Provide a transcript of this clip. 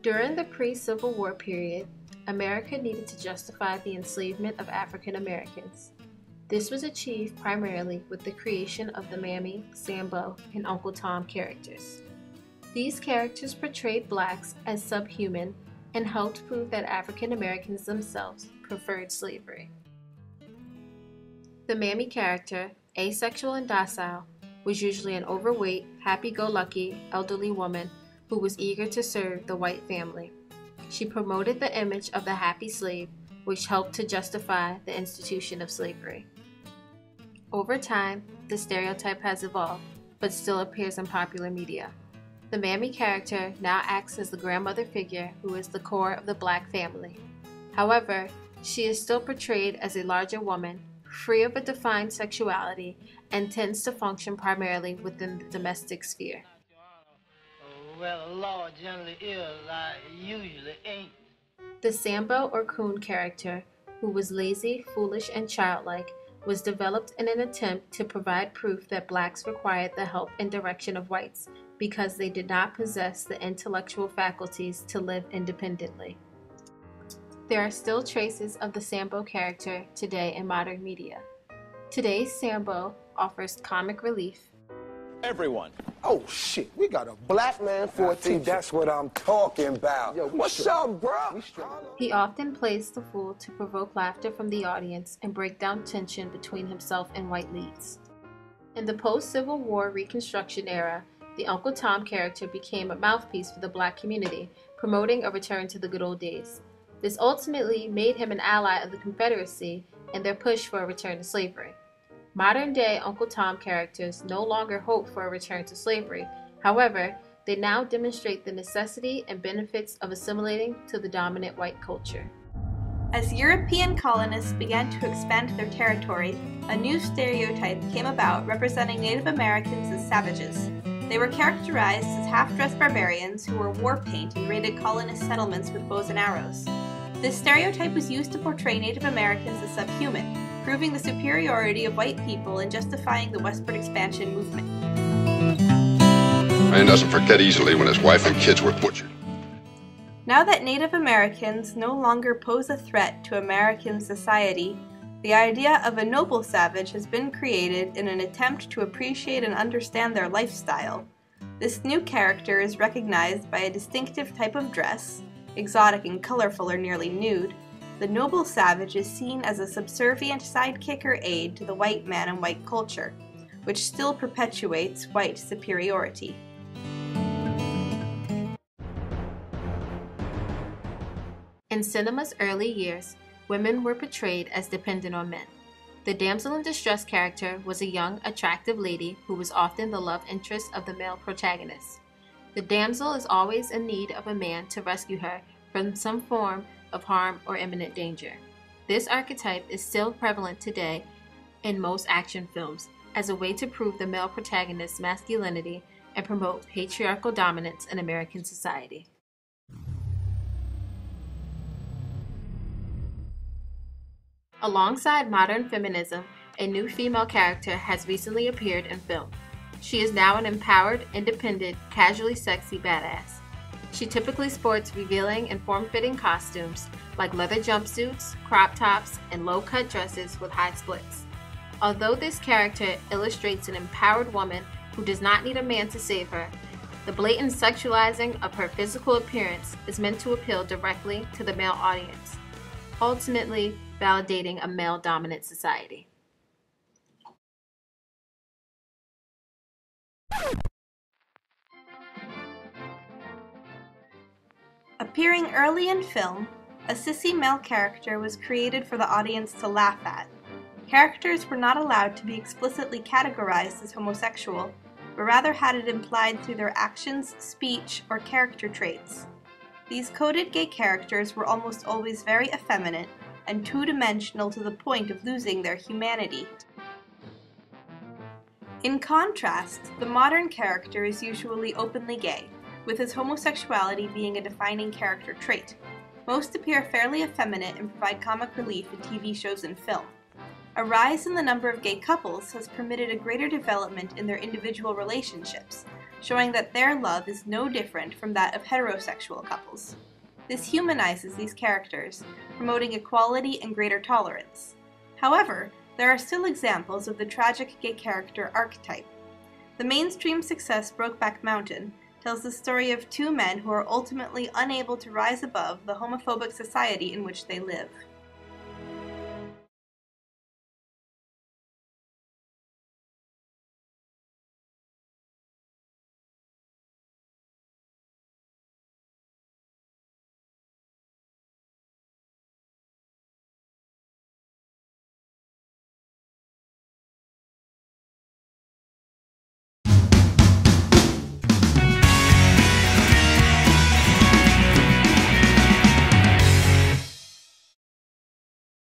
During the pre-Civil War period, America needed to justify the enslavement of African Americans. This was achieved primarily with the creation of the Mammy, Sambo, and Uncle Tom characters. These characters portrayed blacks as subhuman and helped prove that African Americans themselves preferred slavery. The Mammy character, asexual and docile, was usually an overweight, happy-go-lucky, elderly woman who was eager to serve the white family. She promoted the image of the happy slave, which helped to justify the institution of slavery. Over time, the stereotype has evolved, but still appears in popular media. The Mammy character now acts as the grandmother figure who is the core of the black family. However, she is still portrayed as a larger woman, free of a defined sexuality, and tends to function primarily within the domestic sphere. Well, the law generally is, I usually ain't. The Sambo or Coon character, who was lazy, foolish, and childlike, was developed in an attempt to provide proof that blacks required the help and direction of whites because they did not possess the intellectual faculties to live independently. There are still traces of the Sambo character today in modern media. Today's Sambo offers comic relief. Everyone. Oh shit, we got a black man for a teacher. That's what I'm talking about. Yo, What's up, bro? He often plays the fool to provoke laughter from the audience and break down tension between himself and white leads. In the post-Civil War Reconstruction era, the Uncle Tom character became a mouthpiece for the black community, promoting a return to the good old days. This ultimately made him an ally of the Confederacy in their push for a return to slavery. Modern-day Uncle Tom characters no longer hope for a return to slavery. However, they now demonstrate the necessity and benefits of assimilating to the dominant white culture. As European colonists began to expand their territory, a new stereotype came about representing Native Americans as savages. They were characterized as half-dressed barbarians who wore war paint and raided colonist settlements with bows and arrows. This stereotype was used to portray Native Americans as subhuman, proving the superiority of white people and justifying the westward expansion movement. Man doesn't forget easily when his wife and kids were butchered. Now that Native Americans no longer pose a threat to American society, the idea of a noble savage has been created in an attempt to appreciate and understand their lifestyle. This new character is recognized by a distinctive type of dress, exotic and colorful or nearly nude. The noble savage is seen as a subservient sidekick or aid to the white man and white culture, which still perpetuates white superiority. In cinema's early years, women were portrayed as dependent on men. The damsel in distress character was a young, attractive lady who was often the love interest of the male protagonist. The damsel is always in need of a man to rescue her from some form of harm or imminent danger. This archetype is still prevalent today in most action films as a way to prove the male protagonist's masculinity and promote patriarchal dominance in American society. Alongside modern feminism, a new female character has recently appeared in film. She is now an empowered, independent, casually sexy badass. She typically sports revealing and form-fitting costumes like leather jumpsuits, crop tops, and low-cut dresses with high splits. Although this character illustrates an empowered woman who does not need a man to save her, the blatant sexualizing of her physical appearance is meant to appeal directly to the male audience, ultimately validating a male-dominant society. Appearing early in film, a sissy male character was created for the audience to laugh at. Characters were not allowed to be explicitly categorized as homosexual, but rather had it implied through their actions, speech, or character traits. These coded gay characters were almost always very effeminate and two-dimensional to the point of losing their humanity. In contrast, the modern character is usually openly gay, with his homosexuality being a defining character trait. Most appear fairly effeminate and provide comic relief in TV shows and film. A rise in the number of gay couples has permitted a greater development in their individual relationships, showing that their love is no different from that of heterosexual couples. This humanizes these characters, promoting equality and greater tolerance. However, there are still examples of the tragic gay character archetype. The mainstream success Brokeback Mountain tells the story of two men who are ultimately unable to rise above the homophobic society in which they live.